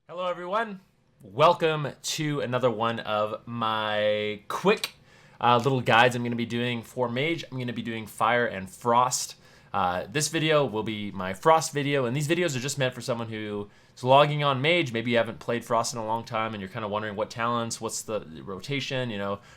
Hello everyone, welcome to another one of my quick little guides I'm going to be doing for Mage. I'm going to be doing Fire and Frost. This video will be my Frost video, and these videos are just meant for someone who is logging on Mage. Maybe you haven't played Frost in a long time and you're kind of wondering what talents, what's the rotation,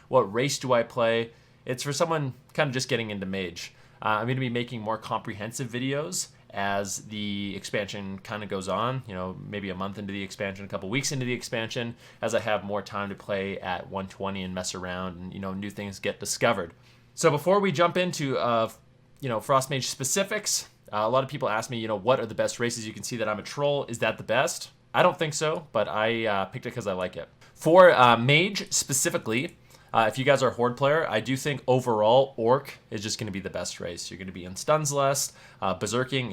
what race do I play? It's for someone kind of just getting into Mage. I'm going to be making more comprehensive videos as the expansion kind of goes on, maybe a month into the expansion, a couple weeks into the expansion, as I have more time to play at 120 and mess around and, new things get discovered. So before we jump into, Frost Mage specifics, a lot of people ask me, what are the best races? You can see that I'm a troll. Is that the best? I don't think so, but I picked it because I like it. For Mage specifically, if you guys are a Horde player, I do think overall Orc is just going to be the best race. You're going to be in stuns less. Berserking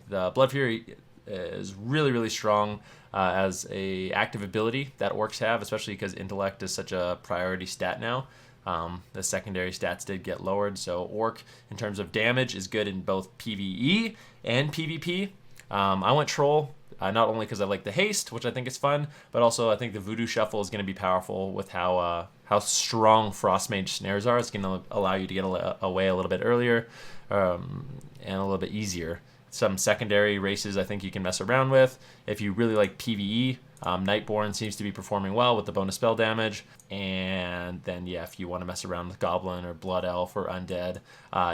the Blood Fury is really, really strong as a active ability that Orcs have, especially because Intellect is such a priority stat now. The secondary stats did get lowered, so Orc, in terms of damage, is good in both PvE and PvP. I went Troll. Not only because I like the haste, which I think is fun, but also I think the Voodoo Shuffle is going to be powerful with how strong Frost Mage snares are. It's going to allow you to get away a little bit earlier and a little bit easier. Some secondary races I think you can mess around with. If you really like PvE, Nightborn seems to be performing well with the bonus spell damage. And then, if you want to mess around with Goblin or Blood Elf or Undead,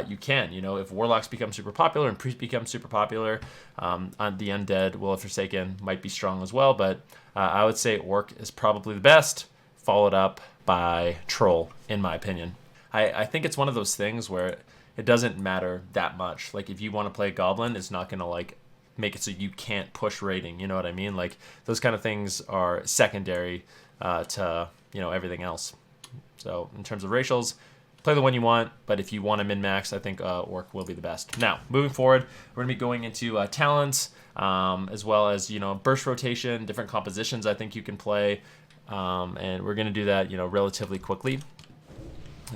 you can. If Warlocks become super popular and Priests become super popular, the Undead, Will of Forsaken might be strong as well. But I would say Orc is probably the best, followed up by Troll, in my opinion. I think it's one of those things where it doesn't matter that much. Like, if you want to play Goblin, it's not going to, make it so you can't push rating. You know what I mean? Those kind of things are secondary to everything else. So in terms of racials, play the one you want, but if you want to min-max, I think Orc will be the best. Now, moving forward, we're going to be going into talents, as well as, burst rotation, different compositions I think you can play, and we're going to do that, relatively quickly,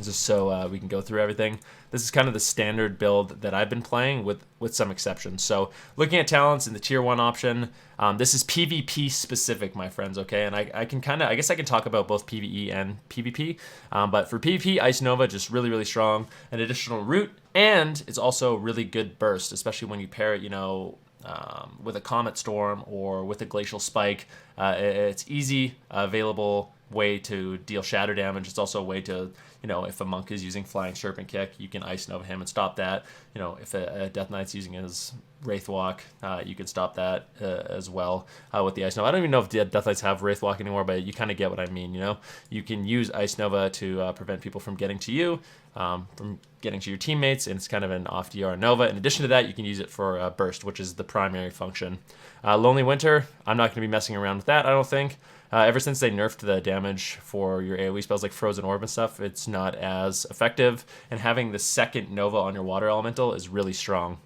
just so we can go through everything. This is kind of the standard build that I've been playing with some exceptions. So looking at talents in the tier 1 option, this is PvP specific, my friends, okay? And I guess I can talk about both PvE and PvP. But for PvP, Ice Nova, just really, really strong. An additional root, and it's also really good burst, especially when you pair it, with a Comet Storm or with a Glacial Spike. It's easy, available way to deal shatter damage. It's also a way to, if a monk is using Flying Serpent Kick, you can Ice Nova him and stop that. If a Death Knight's using his Wraithwalk, you can stop that as well with the Ice Nova. I don't even know if Death Knights have Wraithwalk anymore, but you kind of get what I mean. You can use Ice Nova to prevent people from getting to you, from getting to your teammates, and it's kind of an off-DR Nova. In addition to that, you can use it for Burst, which is the primary function. Lonely Winter, I'm not going to be messing around with that, I don't think. Ever since they nerfed the damage for your AoE spells like Frozen Orb and stuff, it's not as effective, and having the second Nova on your Water Elemental is really strong.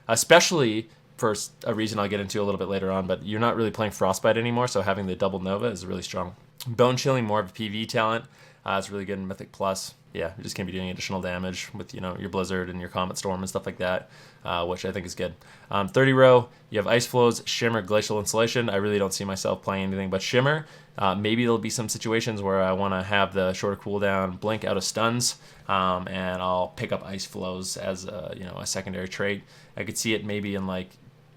Especially for a reason I'll get into a little bit later on, but you're not really playing Frostbite anymore, so having the double Nova is really strong. Bone Chilling, more of a PvE talent. It's really good in Mythic Plus. Yeah, you're just going to be doing additional damage with, your Blizzard and your Comet Storm and stuff like that, which I think is good. 30 row, you have Ice Flows, Shimmer, Glacial Insulation. I really don't see myself playing anything but Shimmer. Maybe there'll be some situations where I want to have the shorter cooldown, blink out of stuns, and I'll pick up Ice Flows as a secondary trait. I could see it maybe in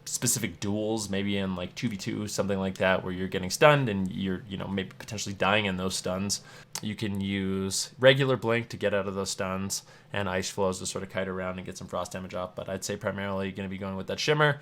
specific duels, maybe in 2v2, something like that, where you're getting stunned and you're maybe potentially dying in those stuns. You can use regular blink to get out of those stuns, and Ice Flows to sort of kite around and get some frost damage off, but I'd say primarily going to be going with that Shimmer.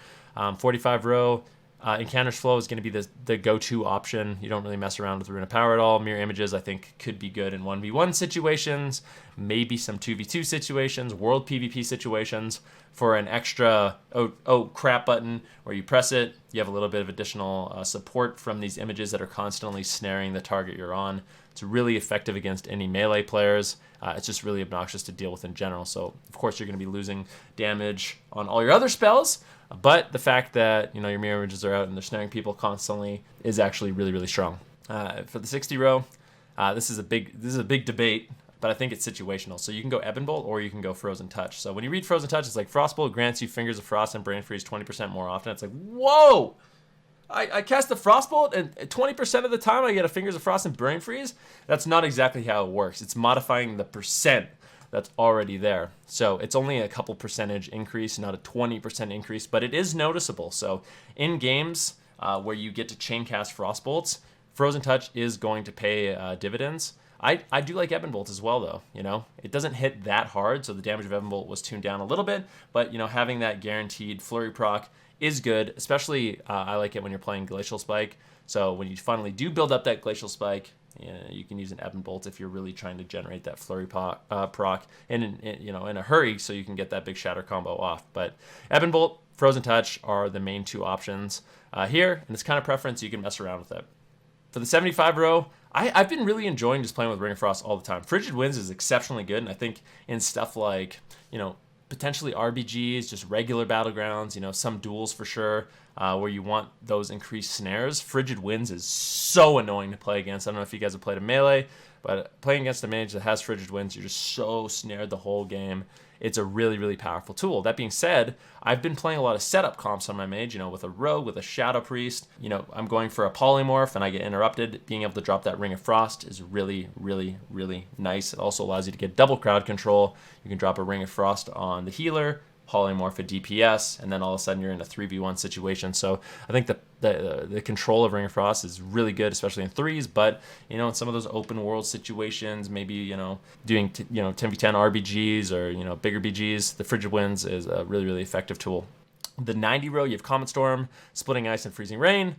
45 row, Encounters Flow is going to be the go-to option. You don't really mess around with Rune of Power at all. Mirror Images, I think, could be good in 1v1 situations, maybe some 2v2 situations, World PvP situations. For an extra oh crap button where you press it, you have a little bit of additional support from these images that are constantly snaring the target you're on. It's really effective against any melee players. It's just really obnoxious to deal with in general. So, of course, you're going to be losing damage on all your other spells, but the fact that your mirror images are out and they're snaring people constantly is actually really, really strong. For the 60 row, this is a big debate, but I think it's situational. So you can go Ebon Bolt or you can go Frozen Touch. So when you read Frozen Touch, it's like Frostbolt grants you Fingers of Frost and Brain Freeze 20% more often. It's like, whoa! I cast the Frostbolt, and 20% of the time I get a Fingers of Frost and Brain Freeze. That's not exactly how it works. It's modifying the percent that's already there. So it's only a couple percentage increase, not a 20% increase, but it is noticeable. So in games where you get to chain cast Frostbolts, Frozen Touch is going to pay dividends. I do like Ebon Bolt as well, though. You know, it doesn't hit that hard, so the damage of Ebon Bolt was tuned down a little bit. But you know, having that guaranteed flurry proc is good. Especially, I like it when you're playing Glacial Spike. So when you finally do build up that Glacial Spike, you can use an Ebon Bolt if you're really trying to generate that flurry proc in a hurry, so you can get that big shatter combo off. But Ebon Bolt, Frozen Touch are the main two options here, and it's kind of preference. You can mess around with it. For the 75 row, I've been really enjoying just playing with Ring of Frost all the time. Frigid Winds is exceptionally good, and I think in stuff like, potentially RBGs, just regular battlegrounds, some duels for sure, where you want those increased snares, Frigid Winds is so annoying to play against. I don't know if you guys have played a melee, but playing against a mage that has Frigid Winds, you're just so snared the whole game. It's a really, really powerful tool. That being said, I've been playing a lot of setup comps on my mage, with a rogue, with a shadow priest. I'm going for a polymorph and I get interrupted. Being able to drop that Ring of Frost is really, really, really nice. It also allows you to get double crowd control. You can drop a Ring of Frost on the healer, polymorph a DPS, and then all of a sudden you're in a 3v1 situation. So I think the control of Ring of Frost is really good, especially in threes, but in some of those open world situations, maybe doing 10v10 RBGs or bigger BGs, the Frigid Winds is a really, really effective tool. The 90 row, you have Comet Storm, Splitting Ice, and Freezing Rain.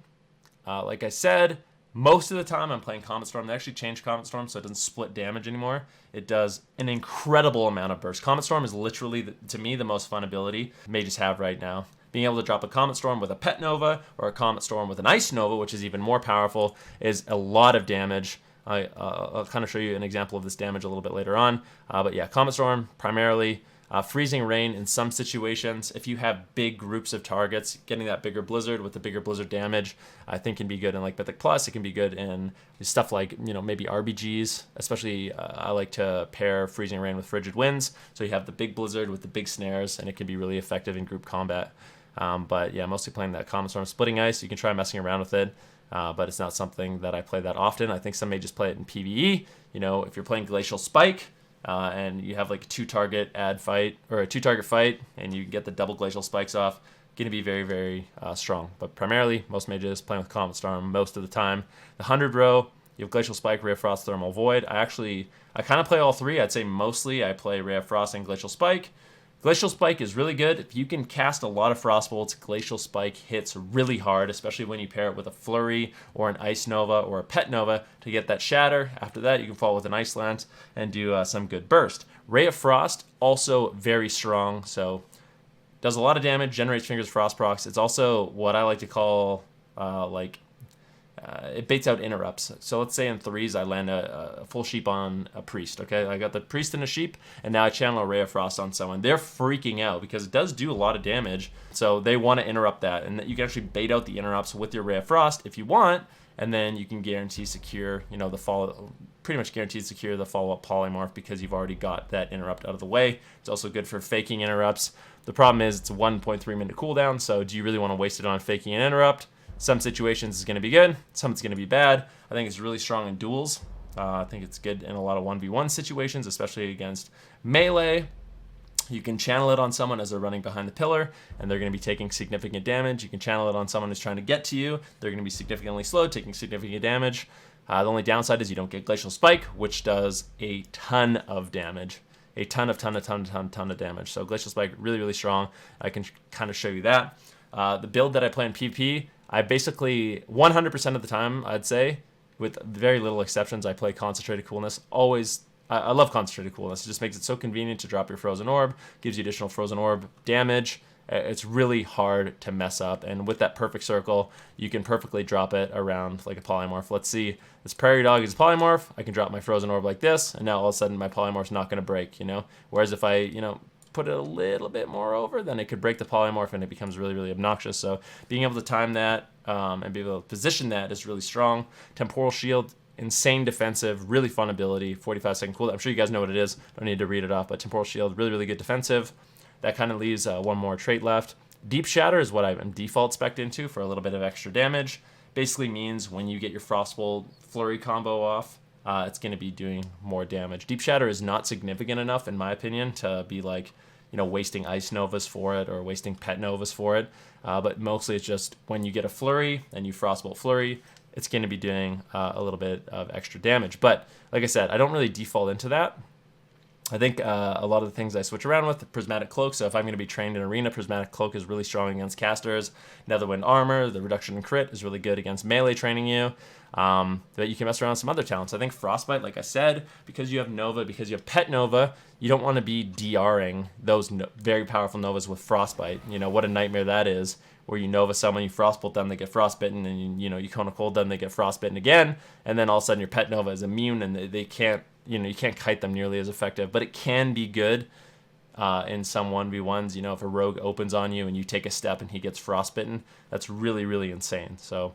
Like I said, most of the time I'm playing Comet Storm. They actually changed Comet Storm so it doesn't split damage anymore. It does an incredible amount of burst. Comet Storm is literally, to me, the most fun ability mages have right now. Being able to drop a Comet Storm with a Pet Nova or a Comet Storm with an Ice Nova, which is even more powerful, is a lot of damage. I'll kind of show you an example of this damage a little bit later on. But yeah, Comet Storm primarily. Freezing Rain in some situations, if you have big groups of targets, getting that bigger blizzard with the bigger blizzard damage, I think can be good in like Mythic Plus. It can be good in stuff like, maybe RBGs, especially I like to pair Freezing Rain with Frigid Winds. So you have the big blizzard with the big snares, and it can be really effective in group combat. But yeah, mostly playing that Comet Storm. Splitting Ice, you can try messing around with it. But it's not something that I play that often. I think some may just play it in PvE. If you're playing Glacial Spike, and you have like a 2-target fight, or a 2-target fight, and you get the double Glacial Spikes off, going to be very, very strong. But primarily, most mages playing with Comet Storm most of the time. The 100 row, you have Glacial Spike, Ray of Frost, Thermal Void. I kind of play all three. I'd say mostly I play Ray of Frost and Glacial Spike. Glacial Spike is really good. If you can cast a lot of Frostbolts, Glacial Spike hits really hard, especially when you pair it with a Flurry or an Ice Nova or a Pet Nova to get that shatter. After that, you can follow with an Ice Lance and do some good burst. Ray of Frost, also very strong, so does a lot of damage, generates Fingers of Frost procs. It's also what I like to call it baits out interrupts. So let's say in threes I land a full sheep on a priest, okay? I got the priest and a sheep, and now I channel a Ray of Frost on someone. They're freaking out because it does do a lot of damage, so they want to interrupt that. And you can actually bait out the interrupts with your Ray of Frost if you want, and then you can guarantee secure, the follow, pretty much guaranteed secure the follow-up polymorph because you've already got that interrupt out of the way. It's also good for faking interrupts. The problem is it's a 1.3 minute cooldown, so do you really want to waste it on faking an interrupt? Some situations it's going to be good, some it's going to be bad. I think it's really strong in duels. I think it's good in a lot of 1v1 situations, especially against melee. You can channel it on someone as they're running behind the pillar, and they're going to be taking significant damage. You can channel it on someone who's trying to get to you. They're going to be significantly slow, taking significant damage. The only downside is you don't get Glacial Spike, which does a ton of damage. A ton of damage. So Glacial Spike, really, really strong. I can kind of show you that. The build that I play in PvP, I basically 100% of the time, I'd say, with very little exceptions, I play Concentrated Coolness. I love Concentrated Coolness. It just makes it so convenient to drop your Frozen Orb, gives you additional Frozen Orb damage. It's really hard to mess up, and with that perfect circle, you can perfectly drop it around like a polymorph. Let's see, this Prairie Dog is a polymorph. I can drop my Frozen Orb like this, and now all of a sudden my polymorph's not going to break, Whereas if I, put it a little bit more over, then it could break the polymorph and it becomes really, really obnoxious. So being able to time that and be able to position that is really strong. Temporal Shield, insane defensive, really fun ability, 45-second cooldown. I'm sure you guys know what it is. Don't need to read it off, but Temporal Shield, really, really good defensive. That kind of leaves one more trait left. Deep Shatter is what I'm default spec'd into for a little bit of extra damage. Basically means when you get your Frostbolt Flurry combo off, it's going to be doing more damage. Deep Shatter is not significant enough, in my opinion, to be like, wasting Ice Novas for it or wasting Pet Novas for it. But mostly it's just when you get a Flurry and you Frostbolt Flurry, it's going to be doing a little bit of extra damage. But like I said, I don't really default into that. I think a lot of the things I switch around with, Prismatic Cloak, so if I'm going to be trained in Arena, Prismatic Cloak is really strong against casters. Netherwind Armor, the reduction in crit is really good against melee training you. But you can mess around with some other talents. I think Frostbite, like I said, because you have Nova, because you have Pet Nova, you don't want to be DRing those very powerful Novas with Frostbite. What a nightmare that is, where you Nova someone, you Frostbolt them, they get Frostbitten, and you Cone of Cold them, they get Frostbitten again, and then all of a sudden your Pet Nova is immune, and they can't, you can't kite them nearly as effective. But it can be good in some 1v1s. If a rogue opens on you and you take a step and he gets Frostbitten, that's really, really insane. So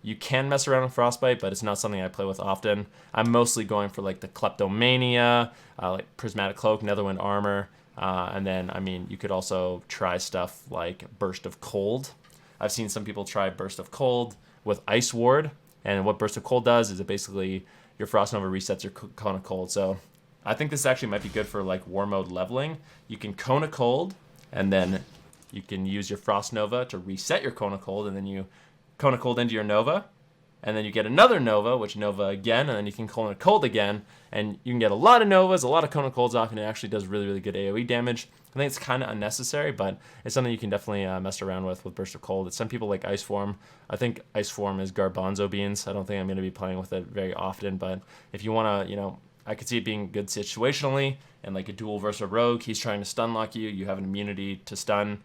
you can mess around with Frostbite, but it's not something I play with often. I'm mostly going for like the Kleptomania, like Prismatic Cloak, Netherwind Armor, and then, you could also try stuff like Burst of Cold. I've seen some people try Burst of Cold with Ice Ward, and what Burst of Cold does is it basically, your Frost Nova resets your Cone of Cold. So I think this actually might be good for like War Mode leveling. You can Cone of Cold, and then you can use your Frost Nova to reset your Cone of Cold, and then you Cone of Cold into your Nova, and then you get another Nova, which Nova again, and then you can Cone of Cold again, and you can get a lot of Novas, a lot of Cone of Colds off, and it actually does really, really good AoE damage. I think it's kind of unnecessary, but it's something you can definitely mess around with Burst of Cold. Some people like Ice Form. I think Ice Form is Garbanzo Beans. I don't think I'm going to be playing with it very often, but if you want to, I could see it being good situationally, and like a duel versus a rogue, he's trying to stun lock you, you have an immunity to stun.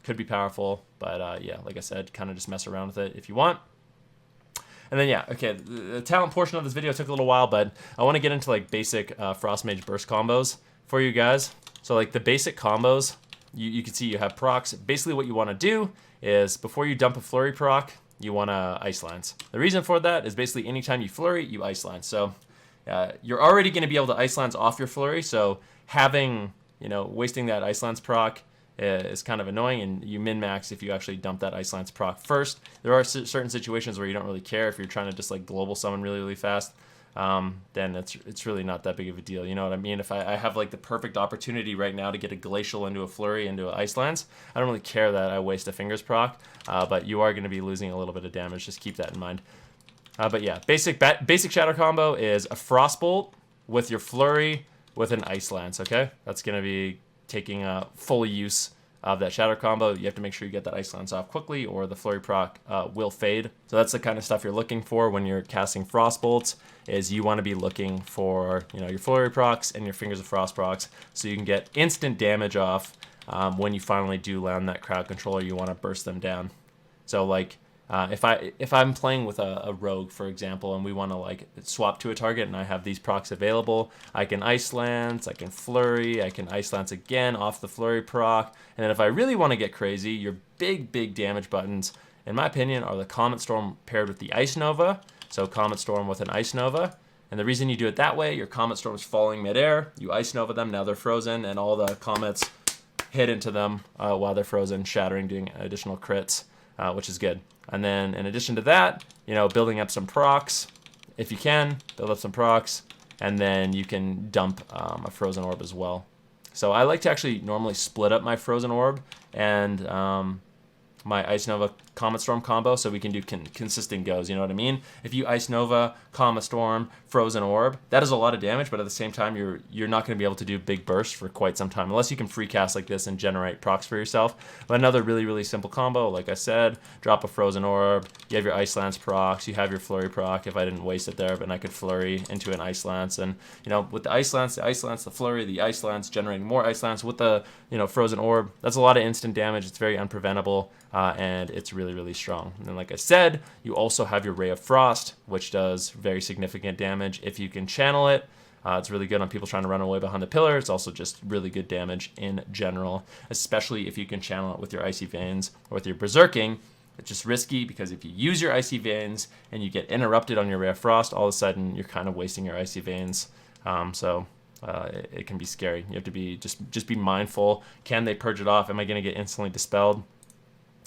Could be powerful, but yeah, like I said, kind of just mess around with it if you want. And then yeah, okay, the talent portion of this video took a little while, but I want to get into like basic Frost Mage burst combos for you guys. So like the basic combos, you can see you have procs. Basically what you want to do is before you dump a Flurry proc, you want to Ice Lance. The reason for that is basically anytime you Flurry, you Ice Lance. So you're already going to be able to Ice Lance off your Flurry, so having, wasting that Ice Lance proc is kind of annoying, and you min-max if you actually dump that Ice Lance proc first. There are certain situations where you don't really care if you're trying to just like global summon really, really fast. Then it's really not that big of a deal. You know what I mean? If I have like the perfect opportunity right now to get a Glacial into a Flurry into an Ice Lance, I don't really care that I waste a Fingers proc, but you are going to be losing a little bit of damage. Just keep that in mind. But yeah, basic Shatter combo is a Frostbolt with your Flurry with an Ice Lance, okay? That's going to be taking full use of that Shatter combo. You have to make sure you get that Ice Lance off quickly or the Flurry proc will fade. So that's the kind of stuff you're looking for when you're casting Frostbolts, is you want to be looking for your Flurry procs and your Fingers of Frost procs so you can get instant damage off when you finally do land that crowd controller. You want to burst them down. So like if I'm playing with a rogue, for example, and we want to like swap to a target and I have these procs available, I can Ice Lance, I can Flurry, I can Ice Lance again off the Flurry proc, and then if I really want to get crazy, your big damage buttons, in my opinion, are the Comet Storm paired with the Ice Nova. So Comet Storm with an Ice Nova. And the reason you do it that way, your Comet Storm is falling midair, you Ice Nova them, now they're frozen, and all the comets hit into them while they're frozen, shattering, doing additional crits, which is good. And then in addition to that, building up some procs, if you can, build up some procs, and then you can dump a Frozen Orb as well. So I like to actually normally split up my Frozen Orb and my Ice Nova Comet Storm combo so we can do consistent goes, you know what I mean? If you Ice Nova, Comet Storm, Frozen Orb, that is a lot of damage, but at the same time, you're not going to be able to do big bursts for quite some time, unless you can free cast like this and generate procs for yourself. But another really, really simple combo, like I said, drop a Frozen Orb, you have your Ice Lance procs, you have your Flurry proc, if I didn't waste it there, but I could Flurry into an Ice Lance, and with the Ice Lance, the Flurry, the Ice Lance, generating more Ice Lance with the Frozen Orb, that's a lot of instant damage. It's very unpreventable, and it's really, really strong. And like I said, you also have your Ray of Frost, which does very significant damage if you can channel it. It's really good on people trying to run away behind the pillar. It's also just really good damage in general, especially if you can channel it with your Icy Veins or with your Berserking. It's just risky because if you use your Icy Veins and you get interrupted on your Ray of Frost, all of a sudden you're kind of wasting your Icy Veins. So it can be scary. You have to be just be mindful. Can they purge it off? Am I going to get instantly dispelled,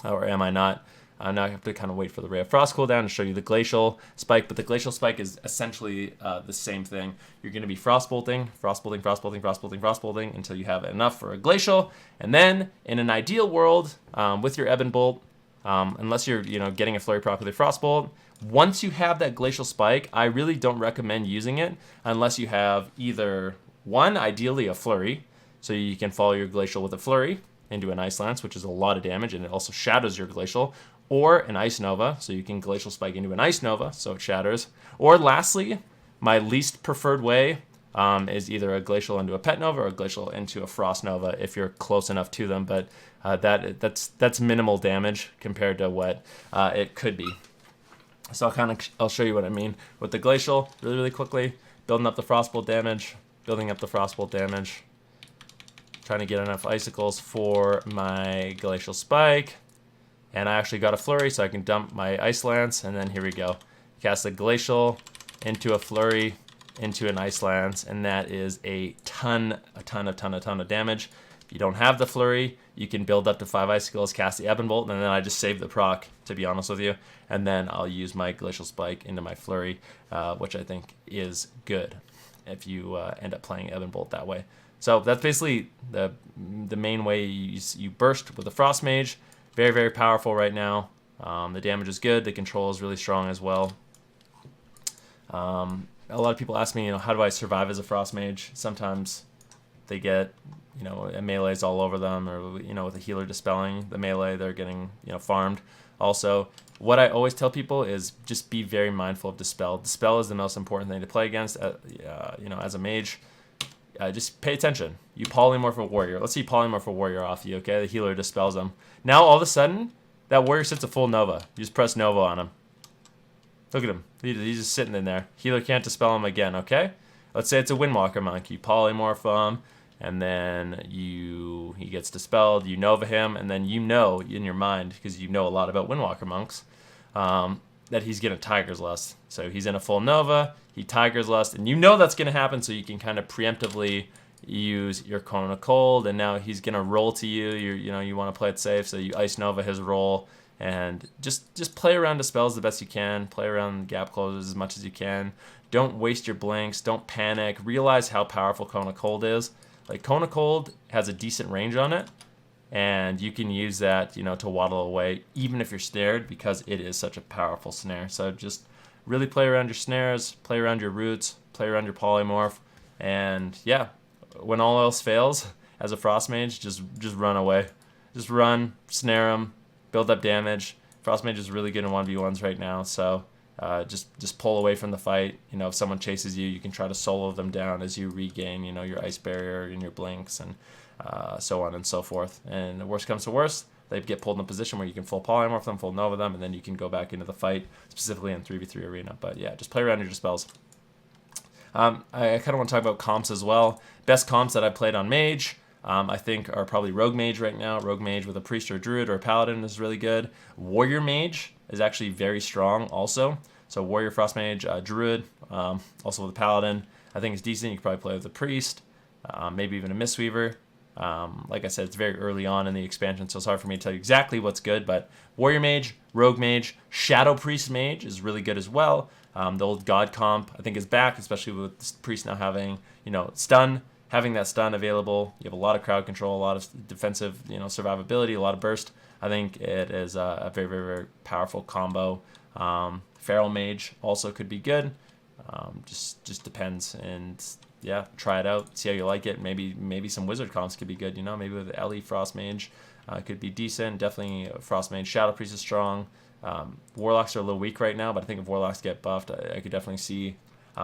or am I not? Now I have to kind of wait for the Ray of Frost cooldown to show you the Glacial Spike, but the Glacial Spike is essentially the same thing. You're going to be Frostbolting, Frostbolting, Frostbolting, Frostbolting, Frostbolting until you have enough for a Glacial, and then in an ideal world, with your Ebon Bolt, unless you're getting a flurry proc with a Frostbolt, once you have that Glacial Spike, I really don't recommend using it unless you have either one, ideally a flurry, so you can follow your Glacial with a flurry into an Ice Lance, which is a lot of damage, and it also shadows your Glacial, or an Ice Nova, so you can Glacial Spike into an Ice Nova, so it shatters. Or lastly, my least preferred way is either a Glacial into a Pet Nova or a Glacial into a Frost Nova if you're close enough to them, but that's minimal damage compared to what it could be. So I'll show you what I mean with the Glacial really quickly. Building up the Frostbolt damage, building up the Frostbolt damage, trying to get enough Icicles for my Glacial Spike. And I actually got a Flurry, so I can dump my Ice Lance, and then here we go. Cast a Glacial into a Flurry, into an Ice Lance, and that is a ton of damage. If you don't have the Flurry, you can build up to 5 Icicles, cast the Ebon Bolt, and then I just save the proc, to be honest with you. And then I'll use my Glacial Spike into my Flurry, which I think is good if you end up playing Ebon Bolt that way. So that's basically the main way you burst with the Frost Mage. Very powerful right now. The damage is good. The control is really strong as well. A lot of people ask me, how do I survive as a Frost Mage? Sometimes they get, melees all over them, or with a healer dispelling the melee, they're getting farmed. Also, what I always tell people is just be very mindful of dispel. Dispel is the most important thing to play against. As a mage. Just pay attention. You polymorph a warrior. Let's see polymorph a warrior off you, okay? The healer dispels them. Now, all of a sudden, that warrior sits a full Nova. You just press Nova on him. Look at him. He's just sitting in there. Healer can't dispel him again, okay? Let's say it's a Windwalker monk. You polymorph him, and then he gets dispelled. You Nova him, and then in your mind, because you know a lot about Windwalker monks, that he's getting Tiger's Lust. So he's in a full Nova, he Tiger's Lust, and that's going to happen, so you can kind of preemptively use your Cone of Cold, and now he's going to roll to you. You want to play it safe, so you Ice Nova his roll, and just play around dispels the best you can, play around gap closes as much as you can. Don't waste your blinks, don't panic, realize how powerful Cone of Cold is. Like, Cone of Cold has a decent range on it, and you can use that, to waddle away, even if you're snared, because it is such a powerful snare. So just really play around your snares, play around your roots, play around your polymorph, and yeah, when all else fails, as a Frost Mage, just run away. Just run, snare them, build up damage. Frost Mage is really good in 1v1s right now, so just pull away from the fight. If someone chases you, you can try to solo them down as you regain, your Ice Barrier and your Blinks, and so on and so forth. And the worst comes to worst, they get pulled in a position where you can full polymorph them, full Nova them, and then you can go back into the fight, specifically in 3v3 arena. But yeah, just play around your dispels. I kind of want to talk about comps as well. Best comps that I've played on Mage, I think, are probably Rogue Mage right now. Rogue Mage with a Priest or a Druid or a Paladin is really good. Warrior Mage is actually very strong also. So Warrior, Frost Mage, Druid, also with a Paladin, I think it's decent. You can probably play with a Priest, maybe even a Mistweaver. Like I said, it's very early on in the expansion, so it's hard for me to tell you exactly what's good, but Warrior Mage, Rogue Mage, Shadow Priest Mage is really good as well. The old God comp, I think, is back, especially with the Priest now having, stun, having that stun available. You have a lot of crowd control, a lot of defensive, survivability, a lot of burst. I think it is a very powerful combo. Feral Mage also could be good. Just depends, and yeah, try it out, see how you like it. Maybe some wizard comps could be good. Maybe with Ellie Frost Mage could be decent. Definitely Frost Mage. Shadow Priest is strong. Warlocks are a little weak right now, but I think if Warlocks get buffed, I could definitely see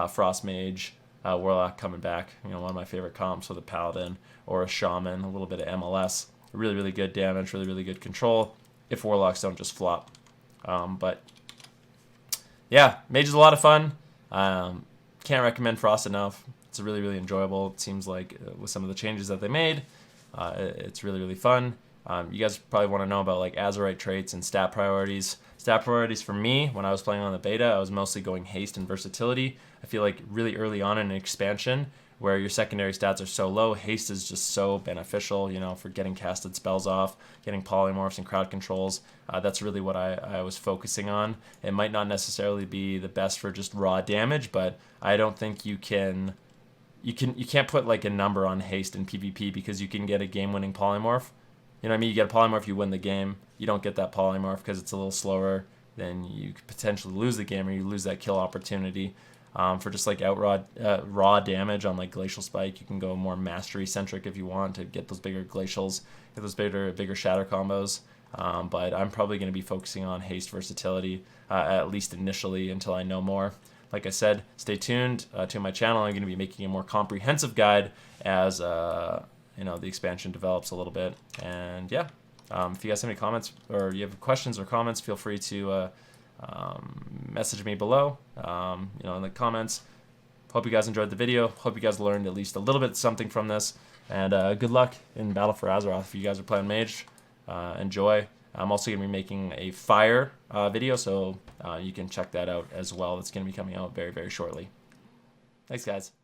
Frost Mage, Warlock coming back. One of my favorite comps with a Paladin or a Shaman, a little bit of MLS. Really good damage, really good control if Warlocks don't just flop. But yeah, Mage is a lot of fun. Can't recommend Frost enough. It's really enjoyable. It seems like with some of the changes that they made, it's really fun. You guys probably want to know about like Azeroth traits and stat priorities. Stat priorities for me, when I was playing on the beta, I was mostly going haste and versatility. I feel like really early on in an expansion, where your secondary stats are so low, haste is just so beneficial, you know, for getting casted spells off, getting polymorphs and crowd controls. That's really what I was focusing on. It might not necessarily be the best for just raw damage, but I don't think you can't put like a number on haste in PvP, because you can get a game-winning polymorph. You know what I mean? You get a polymorph, you win the game. You don't get that polymorph because it's a little slower. Then you could potentially lose the game, or you lose that kill opportunity. For just like raw damage on like Glacial Spike, you can go more mastery centric if you want to get those bigger glacials, get those bigger shatter combos. But I'm probably going to be focusing on haste versatility, at least initially, until I know more. Like I said, stay tuned to my channel. I'm going to be making a more comprehensive guide as you know, the expansion develops a little bit. And yeah, if you guys have any comments or you have questions or comments, feel free to message me below, you know, in the comments. Hope you guys enjoyed the video. Hope you guys learned at least a little bit something from this. And good luck in Battle for Azeroth. If you guys are playing Mage, enjoy. I'm also going to be making a fire video, so you can check that out as well. It's going to be coming out very, very shortly. Thanks, guys.